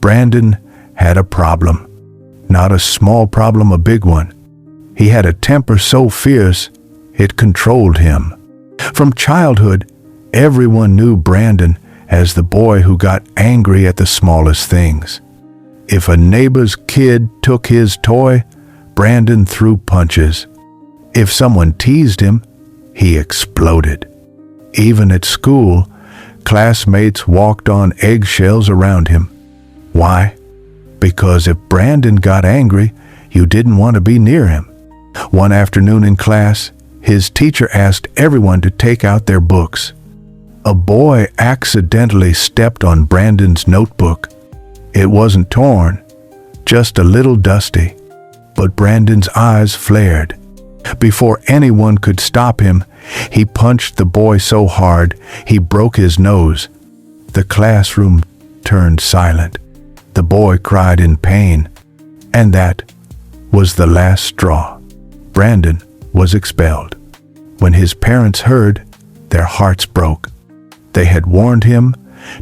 Brandon had a problem. Not a small problem, a big one. He had a temper so fierce, it controlled him. From childhood, everyone knew Brandon as the boy who got angry at the smallest things. If a neighbor's kid took his toy, Brandon threw punches. If someone teased him, he exploded. Even at school, classmates walked on eggshells around him. Why? Because if Brandon got angry, you didn't want to be near him. One afternoon in class, his teacher asked everyone to take out their books. A boy accidentally stepped on Brandon's notebook. It wasn't torn, just a little dusty. But Brandon's eyes flared. Before anyone could stop him, he punched the boy so hard he broke his nose. The classroom turned silent. The boy cried in pain. And that was the last straw. Brandon was expelled. When his parents heard, their hearts broke. They had warned him,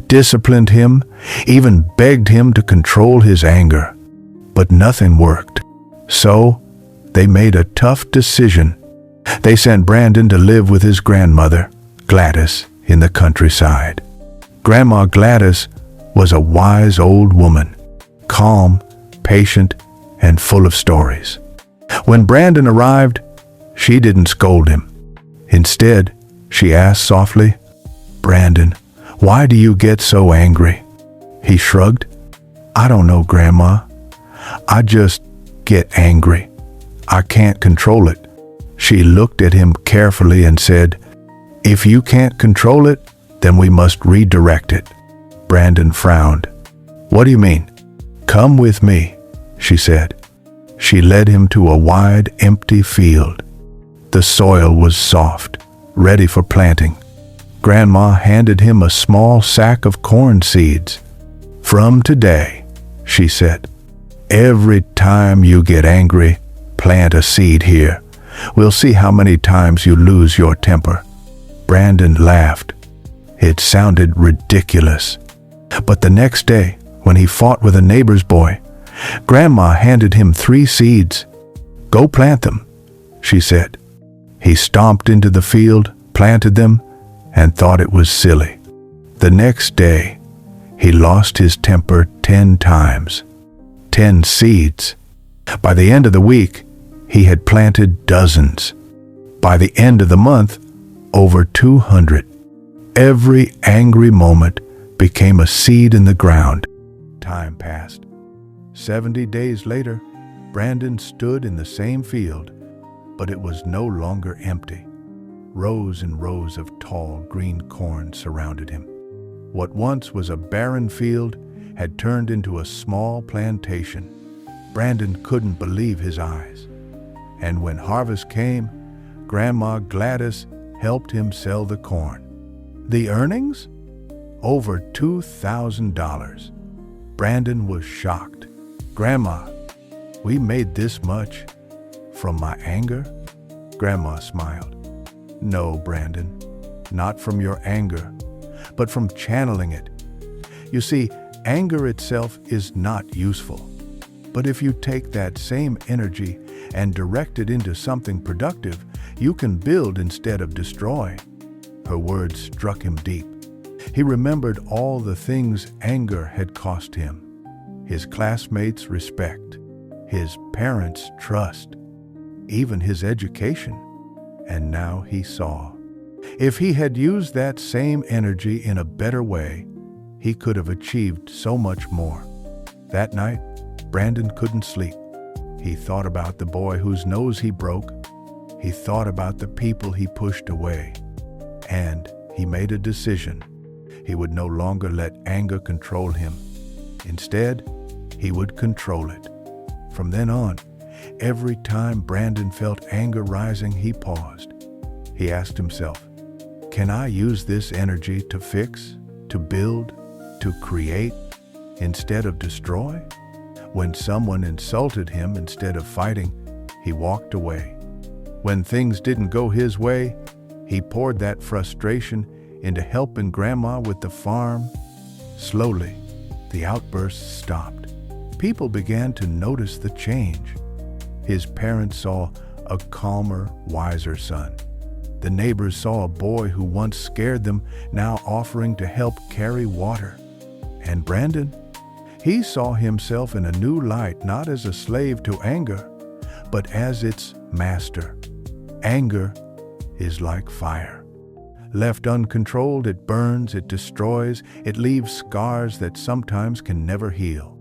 disciplined him, even begged him to control his anger. But nothing worked. So, they made a tough decision. They sent Brandon to live with his grandmother, Gladys, in the countryside. Grandma Gladys was a wise old woman, calm, patient, and full of stories. When Brandon arrived, she didn't scold him. Instead, she asked softly, "Brandon, why do you get so angry?" He shrugged. "I don't know, Grandma. I just get angry. I can't control it." She looked at him carefully and said, "If you can't control it, then we must redirect it." Brandon frowned. "What do you mean?" "Come with me," she said. She led him to a wide, empty field. The soil was soft, ready for planting. Grandma handed him a small sack of corn seeds. "From today," she said, "every time you get angry, plant a seed here. We'll see how many times you lose your temper." Brandon laughed. It sounded ridiculous. But the next day, when he fought with a neighbor's boy, Grandma handed him 3 seeds. "Go plant them," she said. He stomped into the field, planted them, and thought it was silly. The next day, he lost his temper 10 times. 10 seeds. By the end of the week, he had planted dozens. By the end of the month, over 200. Every angry moment became a seed in the ground. Time passed. 70 days later, Brandon stood in the same field, but it was no longer empty. Rows and rows of tall green corn surrounded him. What once was a barren field had turned into a small plantation. Brandon couldn't believe his eyes. And when harvest came, Grandma Gladys helped him sell the corn. The earnings? Over $2,000. Brandon was shocked. "Grandma, we made this much from my anger?" Grandma smiled. "No, Brandon, not from your anger, but from channeling it. You see, anger itself is not useful. But if you take that same energy and direct it into something productive, you can build instead of destroy." Her words struck him deep. He remembered all the things anger had cost him. His classmates' respect, his parents' trust, even his education. And now he saw. If he had used that same energy in a better way, he could have achieved so much more. That night, Brandon couldn't sleep. He thought about the boy whose nose he broke. He thought about the people he pushed away. And he made a decision. He would no longer let anger control him. Instead, he would control it. From then on, every time Brandon felt anger rising, he paused. He asked himself, "Can I use this energy to fix, to build, to create, instead of destroy?" When someone insulted him instead of fighting, he walked away. When things didn't go his way, he poured that frustration into helping Grandma with the farm. Slowly, the outbursts stopped. People began to notice the change. His parents saw a calmer, wiser son. The neighbors saw a boy who once scared them, now offering to help carry water. And Brandon? He saw himself in a new light, not as a slave to anger, but as its master. Anger is like fire. Left uncontrolled, it burns, it destroys, it leaves scars that sometimes can never heal.